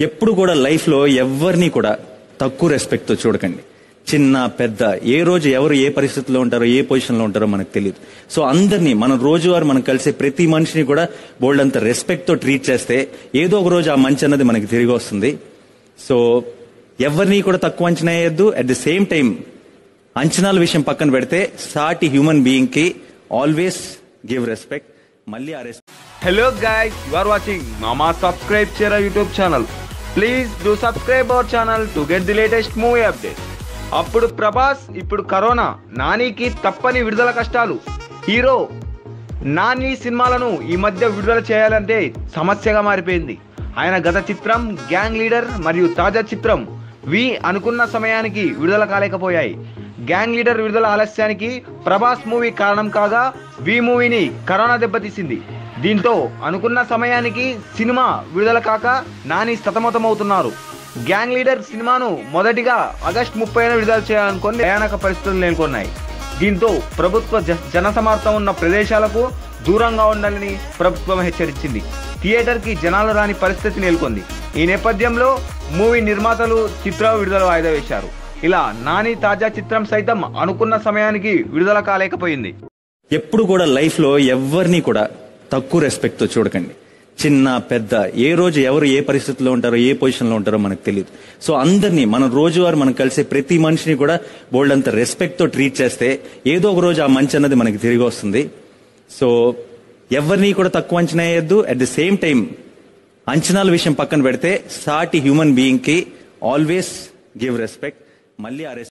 ఎప్పుడు కూడా లైఫ్ లో ఎవరిని కూడా తక్కువ రెస్పెక్ట్ తో చూడకండి. చిన్న పెద్ద ఏ రోజు ఎవరు ఏ పరిస్థితిలో ఉంటారో ఏ పొజిషన్ లో ఉంటారో మనకు తెలియదు. సో అందరినీ మనం రోజువారు మనం కలిసే ప్రతి మనిషిని కూడా బోల్డ్ అంత రెస్పెక్ట్ తో ట్రీట్ చేస్తే ఏదో ఒక రోజు ఆ మంచి అన్నది మనకి తిరిగి వస్తుంది. సో ఎవరిని కూడా తక్కువ అంచనా వేయద్దు. అట్ ది సేమ్ టైం అంచనాల విషయం పక్కన పెడితే సాటి హ్యూమన్ బీయింగ్ కి ఆల్వేస్ గివ్ రెస్పెక్ట్. మళ్ళీ ఆ respect. Hello guys, you are watching Mama Subscribe Chera YouTube channel. Please do subscribe our channel to get the latest movie update. అప్పుడు ప్రభాస్, ఇప్పుడు కరోనా, నానికి తప్పని విడుదల కష్టాలు. హీరో నాని సినిమాలను ఈ మధ్య విడుదల చేయాలంటే సమస్యగా మారిపోయింది. ఆయన గత చిత్రం గ్యాంగ్ లీడర్ మరియు తాజా చిత్రం వి అనుకున్న సమయానికి విడుదల కాలేకపోయాయి. గ్యాంగ్ లీడర్ విడుదల ఆలస్యానికి ప్రభాస్ మూవీ కారణం కాగా వి మూవీని కరోనా దెబ్బతీసింది. దీంతో అనుకున్న సమయానికి సినిమా విడుదల కాక నాని సతమతమవుతున్నారు. గ్యాంగ్ లీడర్ సినిమాను మొదటిగా ఆగస్టు 30న విడుదల చేయాలనుకుని భయానక పరిస్థితులు నెలకొన్నాయి. దీంతో ప్రభుత్వ జనసమర్థం ఉన్న ప్రదేశాలకు దూరంగా ఉండాలని ప్రభుత్వం హెచ్చరించింది. థియేటర్కి జనాలు రాని పరిస్థితి నెలకొంది. ఈ నేపథ్యంలో మూవీ నిర్మాతలు చిత్ర విడుదల వాయిదా వేశారు. ఇలా నాని తాజా చిత్రం సైతం అనుకున్న సమయానికి విడుదల కాలేకపోయింది. ఎప్పుడు కూడా లైఫ్ లో ఎవరిని కూడా తక్కువ రెస్పెక్ట్ తో చూడకండి. చిన్న పెద్ద ఏ రోజు ఎవరు ఏ పరిస్థితిలో ఉంటారో ఏ పొజిషన్ లో ఉంటారో మనకు తెలియదు. సో అందరినీ మనం రోజువారు మనం కలిసే ప్రతి మనిషిని కూడా బోల్డ్ అంత రెస్పెక్ట్ తో ట్రీట్ చేస్తే ఏదో ఒక రోజు ఆ మంచి అన్నది మనకి తిరిగి వస్తుంది. సో ఎవరిని కూడా తక్కువ అంచనా వేయద్దు. అట్ ది సేమ్ టైం అంచనాల విషయం పక్కన పెడితే సాటి హ్యూమన్ బీయింగ్ కి ఆల్వేస్ గివ్ రెస్పెక్ట్. మళ్ళీ ఆ